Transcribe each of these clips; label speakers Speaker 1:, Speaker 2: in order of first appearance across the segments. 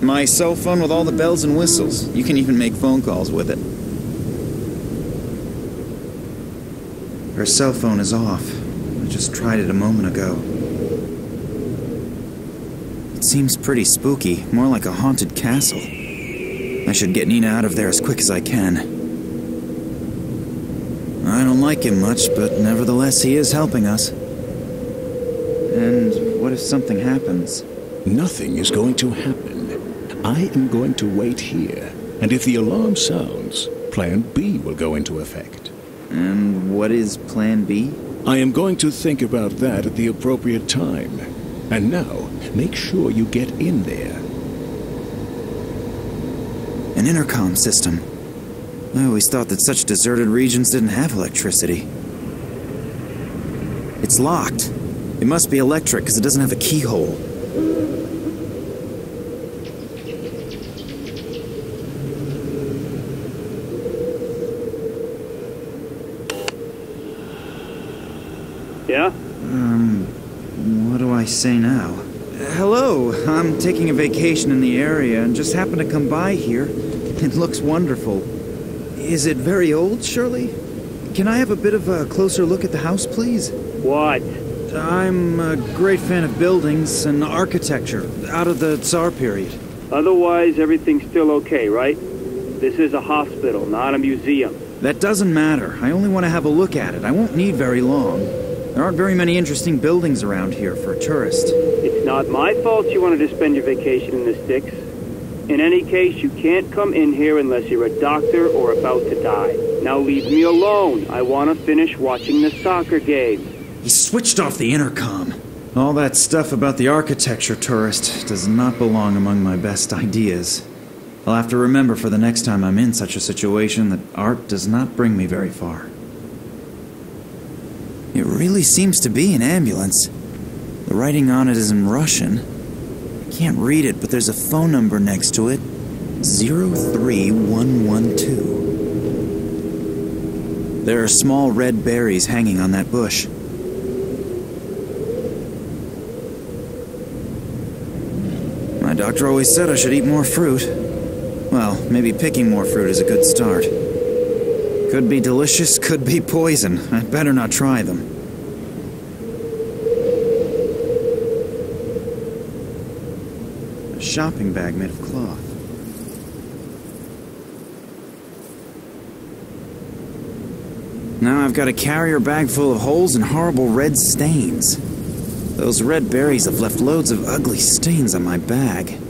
Speaker 1: My cell phone with all the bells and whistles. You can even make phone calls with it. Her cell phone is off. I just tried it a moment ago. It seems pretty spooky, more like a haunted castle. I should get Nina out of there as quick as I can. I don't like him much, but nevertheless he is helping us. And what if something happens?
Speaker 2: Nothing is going to happen. I am going to wait here, and if the alarm sounds, Plan B will go into effect.
Speaker 1: And what is Plan B?
Speaker 2: I am going to think about that at the appropriate time. And now, make sure you get in there.
Speaker 1: An intercom system. I always thought that such deserted regions didn't have electricity. It's locked. It must be electric because it doesn't have a keyhole.
Speaker 3: Yeah?
Speaker 1: What do I say now? Hello, I'm taking a vacation in the area and just happened to come by here. It looks wonderful. Is it very old, Shirley? Can I have a bit of a closer look at the house, please?
Speaker 3: What?
Speaker 1: I'm a great fan of buildings and architecture out of the Tsar period.
Speaker 3: Otherwise, everything's still okay, right? This is a hospital, not a museum.
Speaker 1: That doesn't matter. I only want to have a look at it. I won't need very long. There aren't very many interesting buildings around here for a tourist.
Speaker 3: It's not my fault you wanted to spend your vacation in the sticks. In any case, you can't come in here unless you're a doctor or about to die. Now leave me alone. I want to finish watching the soccer game.
Speaker 1: He switched off the intercom. All that stuff about the architecture tourist does not belong among my best ideas. I'll have to remember for the next time I'm in such a situation that art does not bring me very far. It really seems to be an ambulance. The writing on it is in Russian. I can't read it, but there's a phone number next to it. 03112. There are small red berries hanging on that bush. My doctor always said I should eat more fruit. Well, maybe picking more fruit is a good start. Could be delicious, could be poison. I'd better not try them. A shopping bag made of cloth. Now I've got a carrier bag full of holes and horrible red stains. Those red berries have left loads of ugly stains on my bag.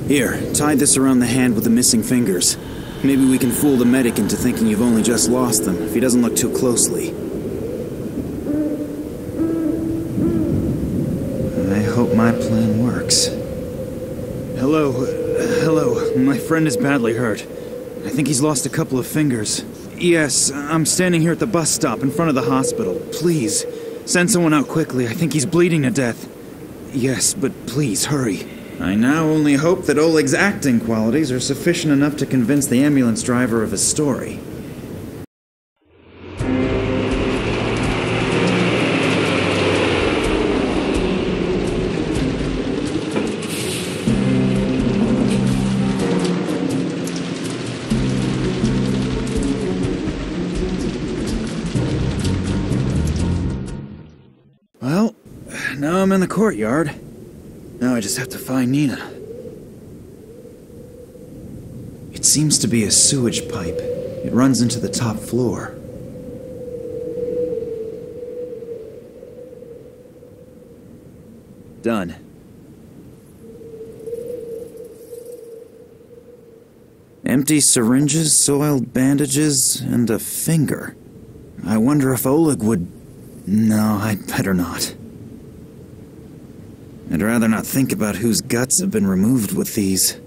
Speaker 1: Here, tie this around the hand with the missing fingers. Maybe we can fool the medic into thinking you've only just lost them, if he doesn't look too closely. I hope my plan works. Hello. My friend is badly hurt. I think he's lost a couple of fingers. Yes, I'm standing here at the bus stop in front of the hospital. Please, send someone out quickly. I think he's bleeding to death. Yes, but please, hurry. I now only hope that Oleg's acting qualities are sufficient enough to convince the ambulance driver of his story. Well, now I'm in the courtyard. Now I just have to find Nina. It seems to be a sewage pipe. It runs into the top floor. Done. Empty syringes, soiled bandages, and a finger. I wonder if Oleg would... No, I'd better not. I'd rather not think about whose guts have been removed with these.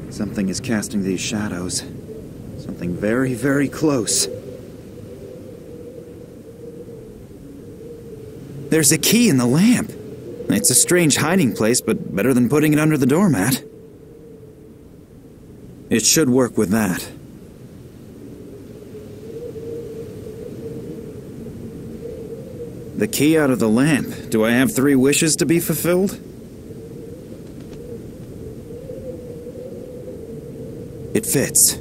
Speaker 1: Something is casting these shadows. Something very, very close. There's a key in the lamp. It's a strange hiding place, but better than putting it under the doormat. It should work with that. The key out of the lamp. Do I have 3 wishes to be fulfilled? It fits.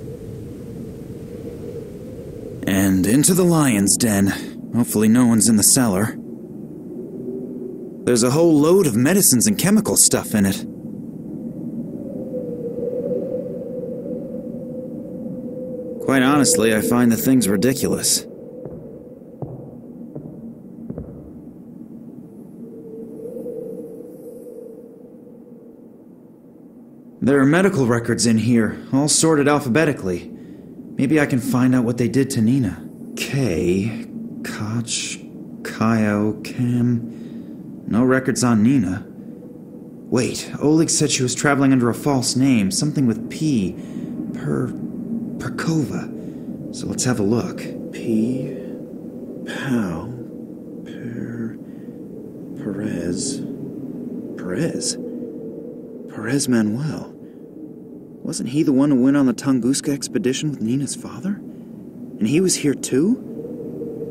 Speaker 1: And into the lion's den. Hopefully no one's in the cellar. There's a whole load of medicines and chemical stuff in it. Quite honestly, I find the things ridiculous. There are medical records in here, all sorted alphabetically. Maybe I can find out what they did to Nina. K, Koch, Kyo, Cam. No records on Nina. Wait, Oleg said she was traveling under a false name, something with P. Perkova. So let's have a look. P. Pow. Perez. Perez Manuel. Wasn't he the one who went on the Tunguska expedition with Nina's father? And he was here too?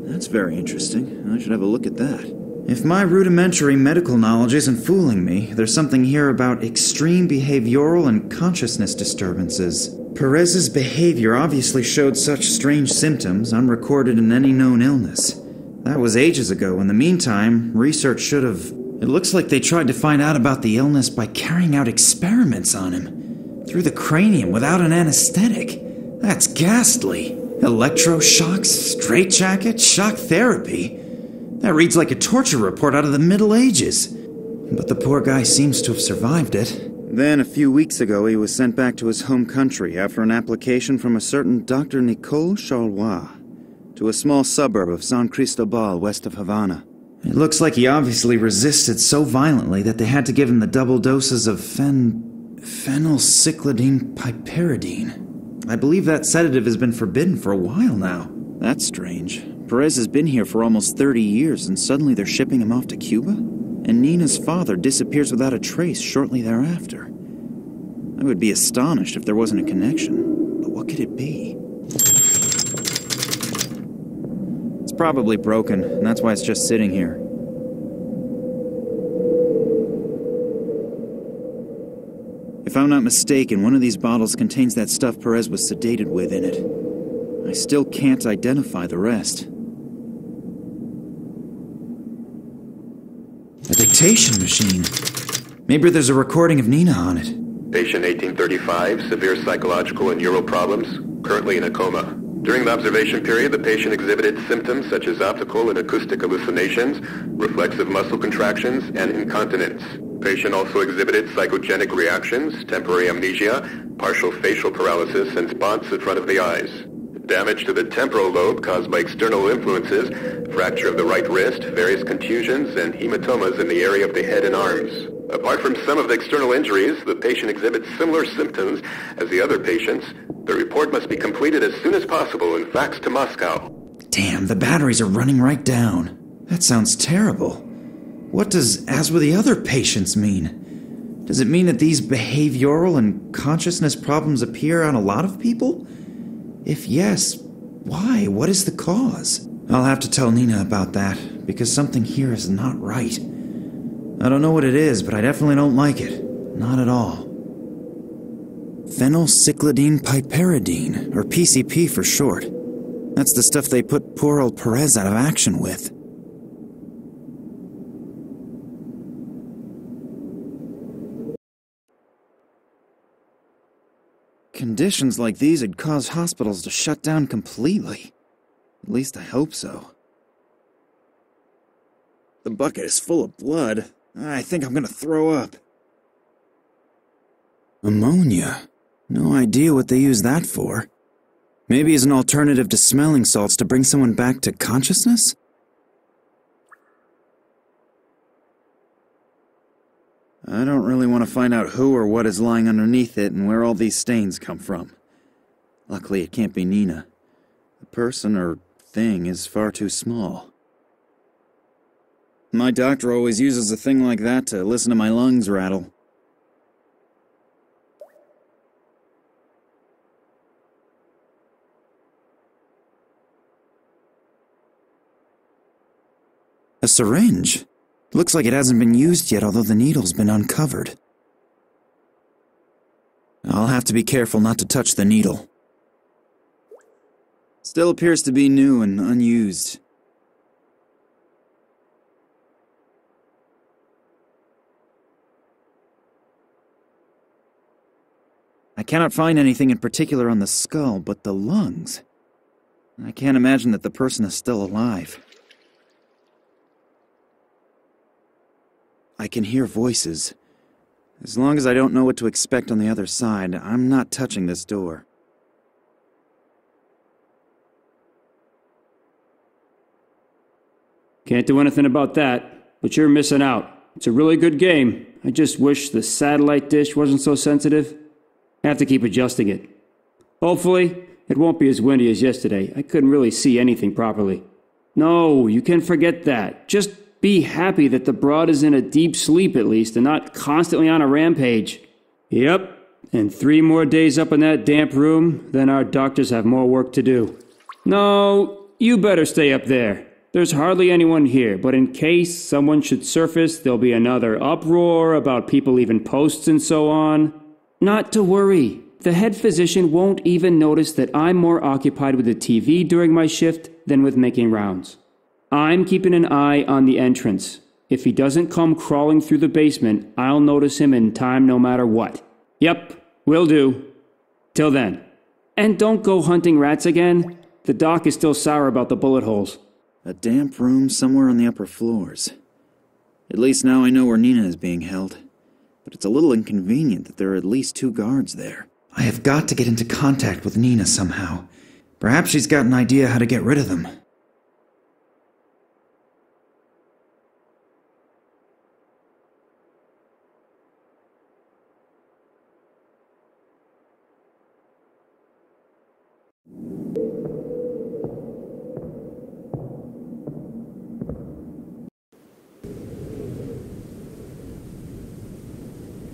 Speaker 1: That's very interesting. I should have a look at that. If my rudimentary medical knowledge isn't fooling me, there's something here about extreme behavioral and consciousness disturbances. Perez's behavior obviously showed such strange symptoms unrecorded in any known illness. That was ages ago. In the meantime, research should have... It looks like they tried to find out about the illness by carrying out experiments on him. Through the cranium without an anesthetic. That's ghastly. Electroshocks, straitjacket, shock therapy. That reads like a torture report out of the Middle Ages. But the poor guy seems to have survived it. Then, a few weeks ago, he was sent back to his home country after an application from a certain Dr. Nicole Charlois to a small suburb of San Cristobal west of Havana. It looks like he obviously resisted so violently that they had to give him the double doses of phenylcyclidine piperidine. I believe that sedative has been forbidden for a while now. That's strange. Perez has been here for almost 30 years, and suddenly they're shipping him off to Cuba? And Nina's father disappears without a trace shortly thereafter. I would be astonished if there wasn't a connection. But what could it be? It's probably broken, and that's why it's just sitting here. If I'm not mistaken, one of these bottles contains that stuff Perez was sedated with in it. I still can't identify the rest. A dictation machine. Maybe there's a recording of Nina on it.
Speaker 4: Patient 1835, severe psychological and neural problems, currently in a coma. During the observation period, the patient exhibited symptoms such as optical and acoustic hallucinations, reflexive muscle contractions, and incontinence. Patient also exhibited psychogenic reactions, temporary amnesia, partial facial paralysis, and spots in front of the eyes. Damage to the temporal lobe caused by external influences, fracture of the right wrist, various contusions, and hematomas in the area of the head and arms. Apart from some of the external injuries, the patient exhibits similar symptoms as the other patients. The report must be completed as soon as possible and faxed to Moscow.
Speaker 1: Damn, the batteries are running right down. That sounds terrible. What does "as with the other patients" mean? Does it mean that these behavioral and consciousness problems appear on a lot of people? If yes, why? What is the cause? I'll have to tell Nina about that, because something here is not right. I don't know what it is, but I definitely don't like it. Not at all. Phenylcyclidine piperidine, or PCP for short. That's the stuff they put poor old Perez out of action with. Conditions like these would cause hospitals to shut down completely. At least I hope so. The bucket is full of blood. I think I'm gonna throw up. Ammonia. No idea what they use that for. Maybe as an alternative to smelling salts to bring someone back to consciousness? I don't really want to find out who or what is lying underneath it and where all these stains come from. Luckily, it can't be Nina. The person or thing is far too small. My doctor always uses a thing like that to listen to my lungs rattle. A syringe. Looks like it hasn't been used yet, although the needle's been uncovered. I'll have to be careful not to touch the needle. Still appears to be new and unused. I cannot find anything in particular on the skull, but the lungs. I can't imagine that the person is still alive. I can hear voices. As long as I don't know what to expect on the other side, I'm not touching this door.
Speaker 3: Can't do anything about that, but you're missing out. It's a really good game. I just wish the satellite dish wasn't so sensitive. I have to keep adjusting it. Hopefully, it won't be as windy as yesterday. I couldn't really see anything properly. No, you can forget that. Just be happy that the broad is in a deep sleep at least and not constantly on a rampage. Yep, and 3 more days up in that damp room, then our doctors have more work to do. No, you better stay up there. There's hardly anyone here, but in case someone should surface, there'll be another uproar about people leaving posts and so on. Not to worry. The head physician won't even notice that I'm more occupied with the TV during my shift than with making rounds. I'm keeping an eye on the entrance. If he doesn't come crawling through the basement, I'll notice him in time no matter what. Yep, will do. Till then. And don't go hunting rats again. The doc is still sour about the bullet holes.
Speaker 1: A damp room somewhere on the upper floors. At least now I know where Nina is being held. But it's a little inconvenient that there are at least 2 guards there. I have got to get into contact with Nina somehow. Perhaps she's got an idea how to get rid of them.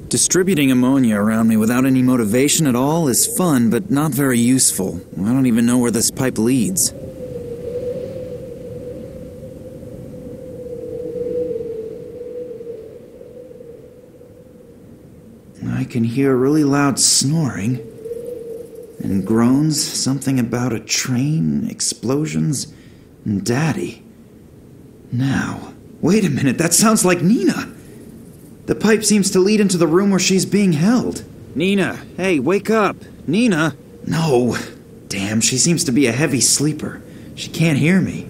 Speaker 1: Distributing ammonia around me without any motivation at all is fun, but not very useful. I don't even know where this pipe leads. I can hear really loud snoring and groans, something about a train, explosions, and Daddy. Now, wait a minute, that sounds like Nina! The pipe seems to lead into the room where she's being held. Nina, hey, wake up! Nina! No! Damn, she seems to be a heavy sleeper. She can't hear me.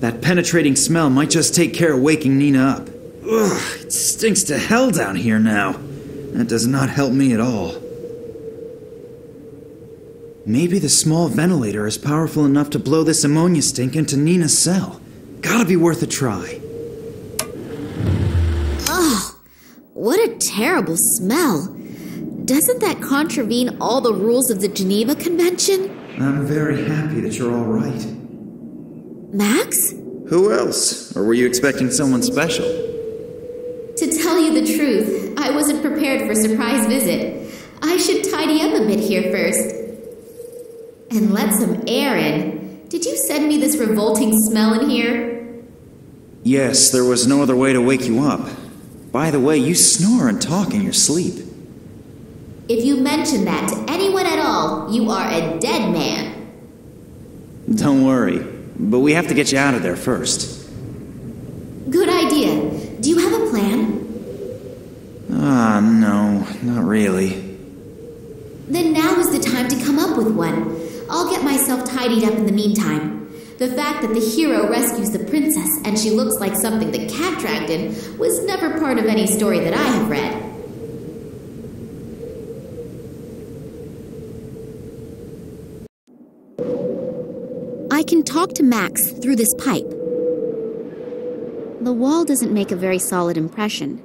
Speaker 1: That penetrating smell might just take care of waking Nina up. Ugh, it stinks to hell down here now. That does not help me at all. Maybe the small ventilator is powerful enough to blow this ammonia stink into Nina's cell. Gotta be worth a try.
Speaker 5: What a terrible smell. Doesn't that contravene all the rules of the Geneva Convention?
Speaker 1: I'm very happy that you're all right.
Speaker 5: Max?
Speaker 1: Who else? Or were you expecting someone special?
Speaker 5: To tell you the truth, I wasn't prepared for a surprise visit. I should tidy up a bit here first. And let some air in. Did you send me this revolting smell in here?
Speaker 1: Yes, there was no other way to wake you up. By the way, you snore and talk in your sleep.
Speaker 5: If you mention that to anyone at all, you are a dead man.
Speaker 1: Don't worry, but we have to get you out of there first.
Speaker 5: Good idea. Do you have a plan?
Speaker 1: No, not really.
Speaker 5: Then now is the time to come up with one. I'll get myself tidied up in the meantime. The fact that the hero rescues the princess and she looks like something the cat dragged in was never part of any story that I have read. I can talk to Max through this pipe. The wall doesn't make a very solid impression.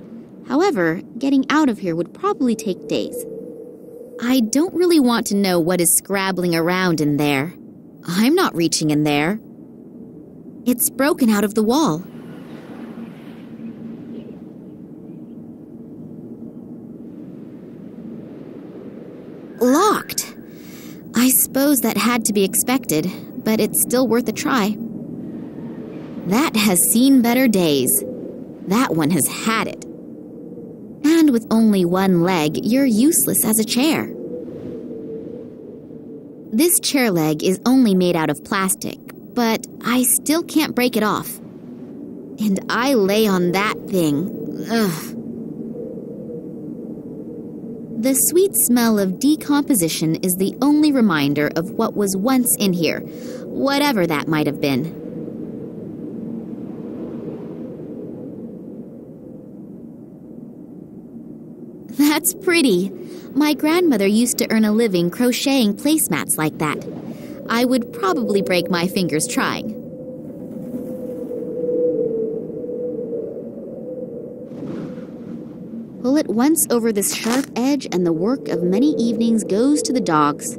Speaker 5: However, getting out of here would probably take days. I don't really want to know what is scrabbling around in there. I'm not reaching in there. It's broken out of the wall. Locked. I suppose that had to be expected, but it's still worth a try. That has seen better days. That one has had it. And with only one leg, you're useless as a chair. This chair leg is only made out of plastic, but I still can't break it off. And I lay on that thing. Ugh. The sweet smell of decomposition is the only reminder of what was once in here, whatever that might have been. That's pretty. My grandmother used to earn a living crocheting placemats like that. I would probably break my fingers trying. Pull it once over this sharp edge and the work of many evenings goes to the dogs.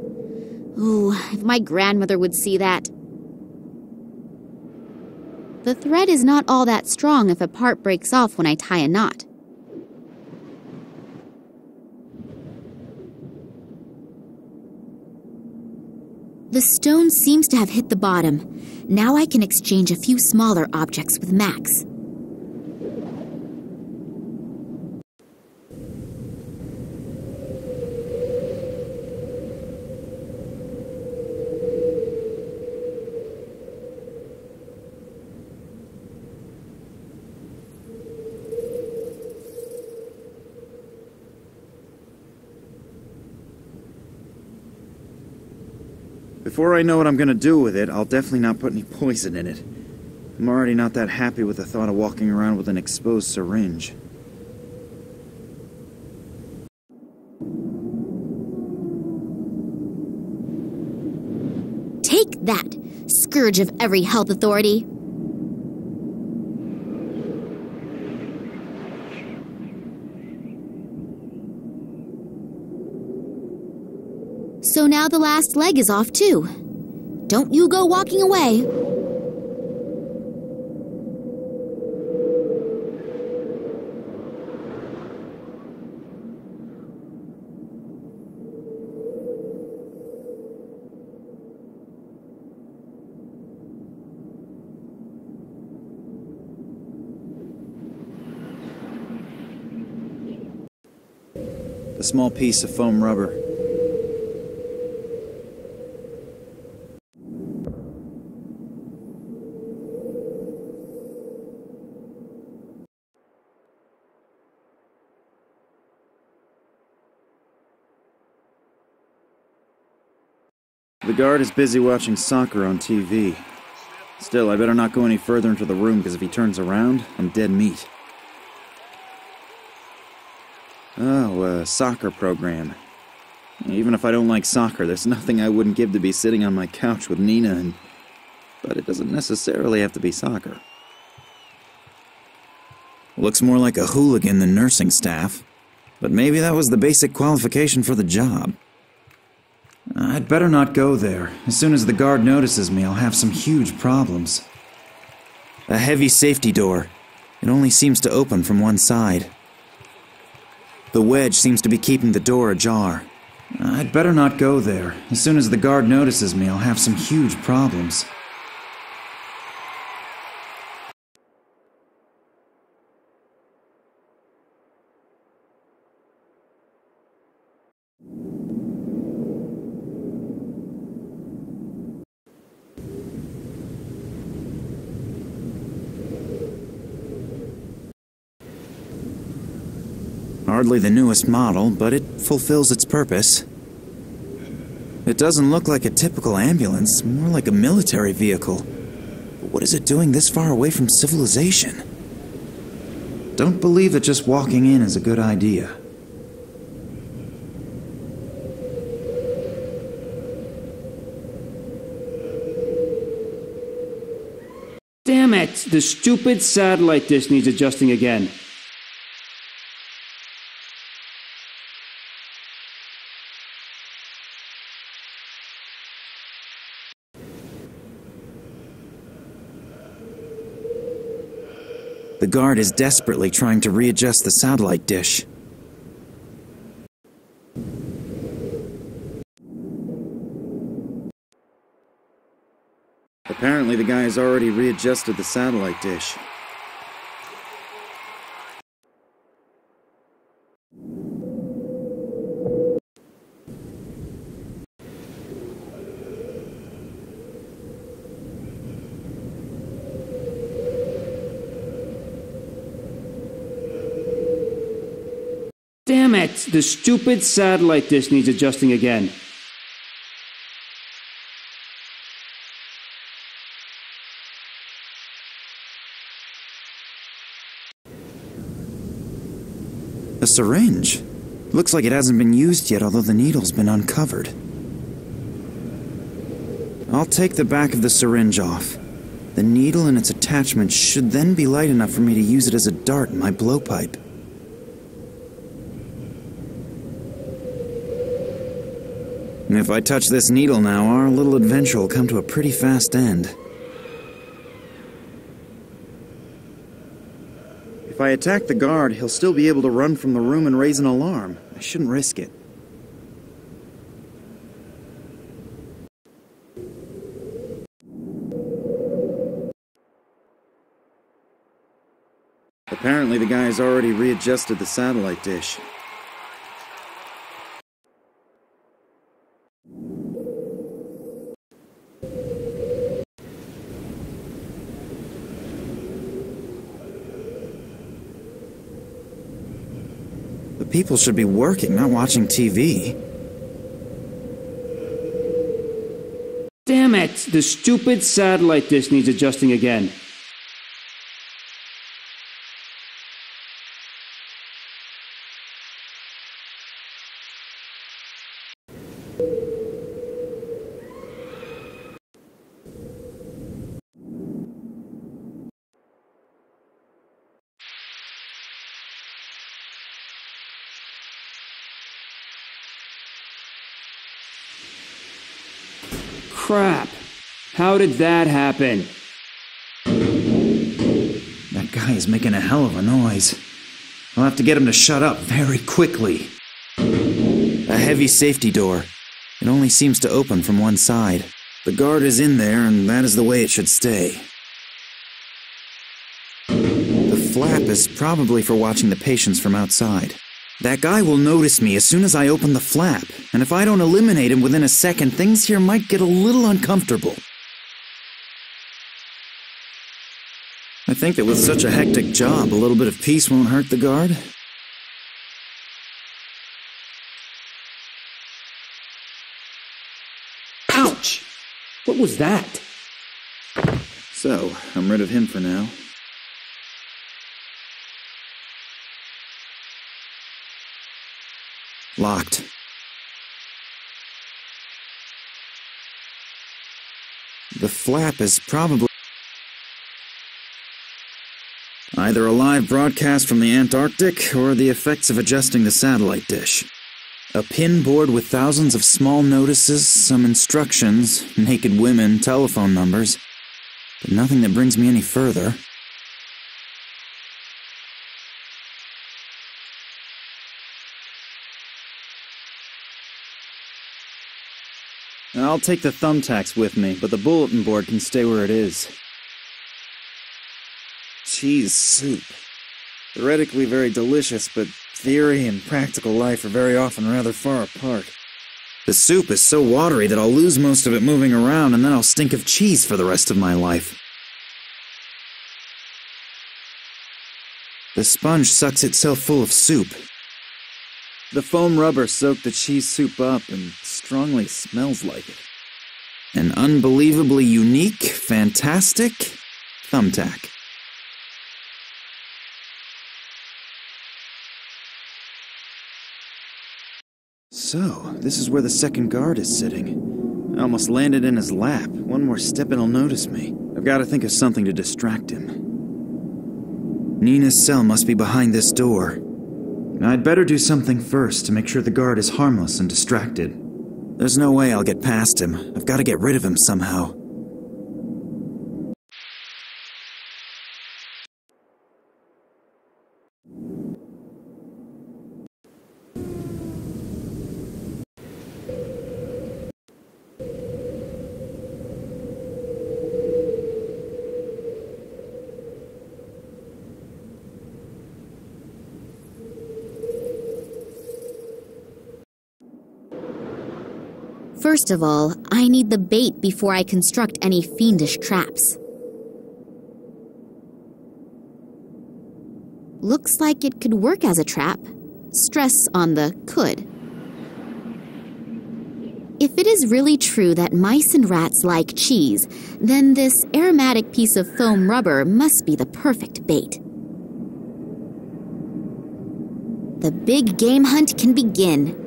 Speaker 5: Ooh, if my grandmother would see that. The thread is not all that strong if a part breaks off when I tie a knot. The stone seems to have hit the bottom. Now I can exchange a few smaller objects with Max.
Speaker 1: Before I know what I'm gonna do with it, I'll definitely not put any poison in it. I'm already not that happy with the thought of walking around with an exposed syringe.
Speaker 5: Take that, scourge of every health authority. So now the last leg is off too. Don't you go walking away.
Speaker 1: A small piece of foam rubber. The guard is busy watching soccer on TV. Still, I better not go any further into the room, because if he turns around, I'm dead meat. Oh, a soccer program. Even if I don't like soccer, there's nothing I wouldn't give to be sitting on my couch with Nina and... But it doesn't necessarily have to be soccer. Looks more like a hooligan than nursing staff. But maybe that was the basic qualification for the job. I'd better not go there. As soon as the guard notices me, I'll have some huge problems. A heavy safety door. It only seems to open from one side. The wedge seems to be keeping the door ajar. I'd better not go there. As soon as the guard notices me, I'll have some huge problems. Hardly the newest model, but it fulfills its purpose. It doesn't look like a typical ambulance, more like a military vehicle. But what is it doing this far away from civilization? Don't believe that just walking in is a good idea.
Speaker 3: Damn it! The stupid satellite dish needs adjusting again.
Speaker 1: The guard is desperately trying to readjust the satellite dish. Apparently the guy has already readjusted the satellite dish.
Speaker 3: Damn it! The stupid satellite dish needs adjusting again.
Speaker 1: A syringe? Looks like it hasn't been used yet, although the needle's been uncovered. I'll take the back of the syringe off. The needle and its attachment should then be light enough for me to use it as a dart in my blowpipe. If I touch this needle now, our little adventure will come to a pretty fast end. If I attack the guard, he'll still be able to run from the room and raise an alarm. I shouldn't risk it. Apparently the guy has already readjusted the satellite dish. The people should be working, not watching TV.
Speaker 3: Damn it! The stupid satellite dish needs adjusting again. Crap. How did that happen?
Speaker 1: That guy is making a hell of a noise. I'll have to get him to shut up very quickly. A heavy safety door. It only seems to open from one side. The guard is in there, and that is the way it should stay. The flap is probably for watching the patients from outside. That guy will notice me as soon as I open the flap, and if I don't eliminate him within a second, things here might get a little uncomfortable. I think that with such a hectic job, a little bit of peace won't hurt the guard.
Speaker 3: Ouch! What was that?
Speaker 1: So, I'm rid of him for now. Locked. The flap is probably either a live broadcast from the Antarctic or the effects of adjusting the satellite dish. A pin board with thousands of small notices, some instructions, naked women, telephone numbers, but nothing that brings me any further. I'll take the thumbtacks with me, but the bulletin board can stay where it is. Cheese soup. Theoretically very delicious, but theory and practical life are very often rather far apart. The soup is so watery that I'll lose most of it moving around, and then I'll stink of cheese for the rest of my life. The sponge sucks itself full of soup. The foam rubber soaked the cheese soup up and strongly smells like it. An unbelievably unique, fantastic thumbtack. So, this is where the second guard is sitting. I almost landed in his lap. One more step and he'll notice me. I've got to think of something to distract him. Nina's cell must be behind this door. I'd better do something first to make sure the guard is harmless and distracted. There's no way I'll get past him. I've got to get rid of him somehow.
Speaker 5: First of all, I need the bait before I construct any fiendish traps. Looks like it could work as a trap. Stress on the could. If it is really true that mice and rats like cheese, then this aromatic piece of foam rubber must be the perfect bait. The big game hunt can begin.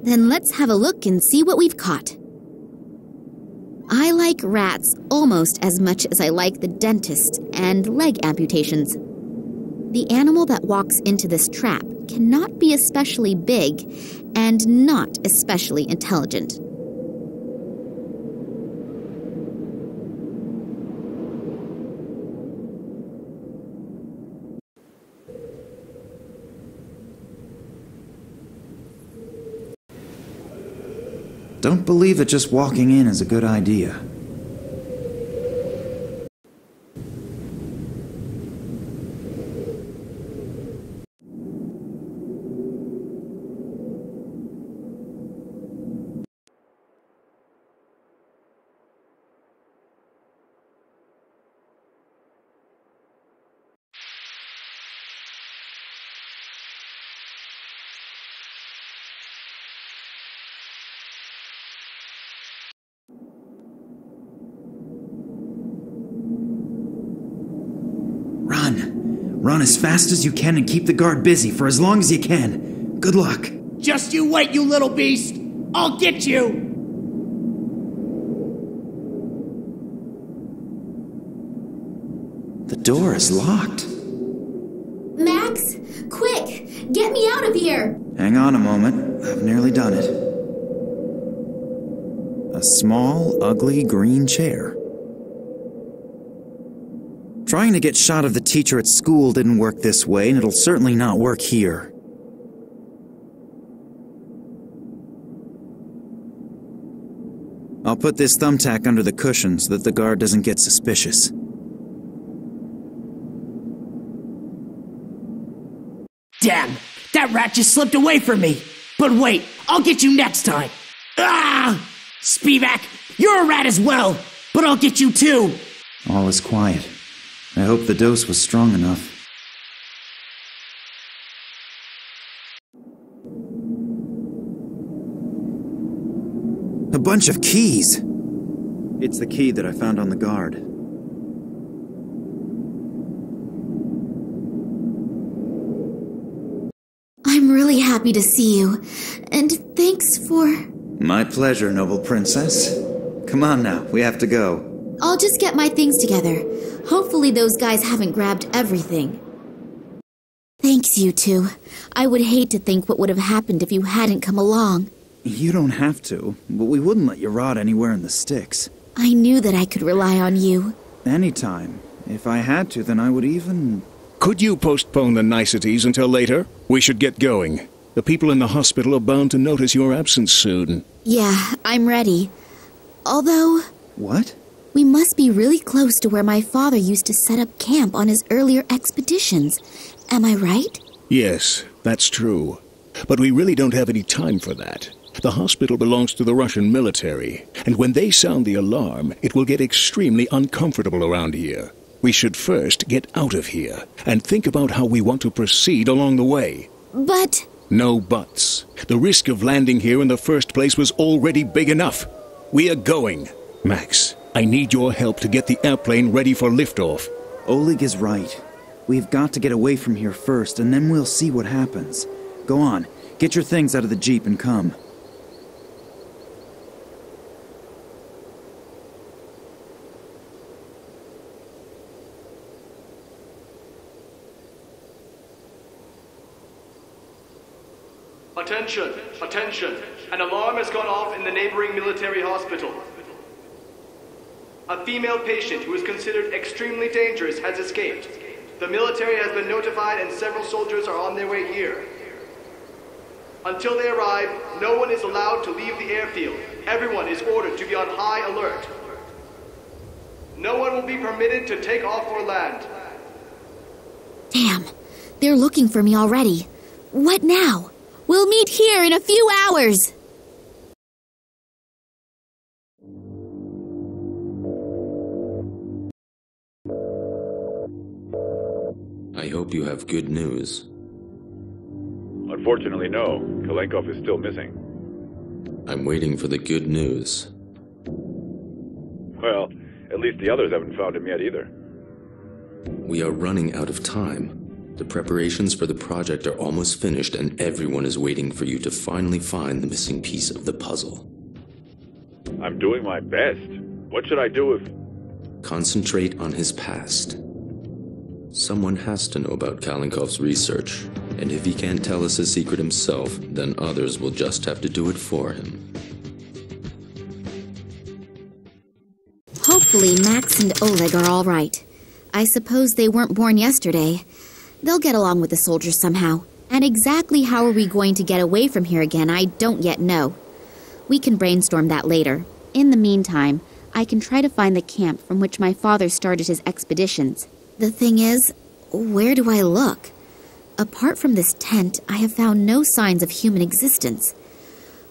Speaker 5: Then let's have a look and see what we've caught. I like rats almost as much as I like the dentist and leg amputations. The animal that walks into this trap cannot be especially big and not especially intelligent.
Speaker 1: Don't believe that just walking in is a good idea. Run as fast as you can and keep the guard busy for as long as you can. Good luck.
Speaker 6: Just you wait, you little beast! I'll get you!
Speaker 1: The door is locked.
Speaker 5: Max, quick! Get me out of here!
Speaker 1: Hang on a moment. I've nearly done it. A small, ugly green chair. Trying to get shot of the teacher at school didn't work this way, and it'll certainly not work here. I'll put this thumbtack under the cushion so that the guard doesn't get suspicious.
Speaker 6: Damn! That rat just slipped away from me! But wait, I'll get you next time! Ah! Spivak, you're a rat as well! But I'll get you too!
Speaker 1: All is quiet. I hope the dose was strong enough. A bunch of keys! It's the key that I found on the guard.
Speaker 5: I'm really happy to see you, and thanks for...
Speaker 1: My pleasure, noble princess. Come on now, we have to go.
Speaker 5: I'll just get my things together. Hopefully those guys haven't grabbed everything. Thanks, you two. I would hate to think what would have happened if you hadn't come along.
Speaker 1: You don't have to, but we wouldn't let you rot anywhere in the sticks.
Speaker 5: I knew that I could rely on you.
Speaker 1: Anytime. If I had to, then I would even...
Speaker 2: Could you postpone the niceties until later? We should get going. The people in the hospital are bound to notice your absence soon.
Speaker 5: Yeah, I'm ready. Although...
Speaker 1: What?
Speaker 5: We must be really close to where my father used to set up camp on his earlier expeditions. Am I right?
Speaker 2: Yes, that's true. But we really don't have any time for that. The hospital belongs to the Russian military, and when they sound the alarm, it will get extremely uncomfortable around here. We should first get out of here, and think about how we want to proceed along the way.
Speaker 5: But...
Speaker 2: No buts. The risk of landing here in the first place was already big enough. We are going. Max, I need your help to get the airplane ready for liftoff.
Speaker 1: Oleg is right. We've got to get away from here first, and then we'll see what happens. Go on, get your things out of the jeep and come.
Speaker 7: Attention! Attention! An alarm has gone off in the neighboring military hospital. A female patient who is considered extremely dangerous has escaped. The military has been notified and several soldiers are on their way here. Until they arrive, no one is allowed to leave the airfield. Everyone is ordered to be on high alert. No one will be permitted to take off or land.
Speaker 5: Damn, they're looking for me already. What now? We'll meet here in a few hours.
Speaker 8: I hope you have good news.
Speaker 9: Unfortunately, no. Kalenkov is still missing.
Speaker 8: I'm waiting for the good news.
Speaker 9: Well, at least the others haven't found him yet either.
Speaker 8: We are running out of time. The preparations for the project are almost finished, and everyone is waiting for you to finally find the missing piece of the puzzle.
Speaker 9: I'm doing my best. What should I do if...
Speaker 8: Concentrate on his past. Someone has to know about Kalenkov's research, and if he can't tell us his secret himself, then others will just have to do it for him.
Speaker 5: Hopefully Max and Oleg are all right. I suppose they weren't born yesterday. They'll get along with the soldiers somehow. And exactly how are we going to get away from here again, I don't yet know. We can brainstorm that later. In the meantime, I can try to find the camp from which my father started his expeditions. The thing is, where do I look? Apart from this tent, I have found no signs of human existence.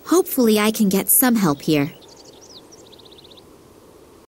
Speaker 5: Hopefully I can get some help here.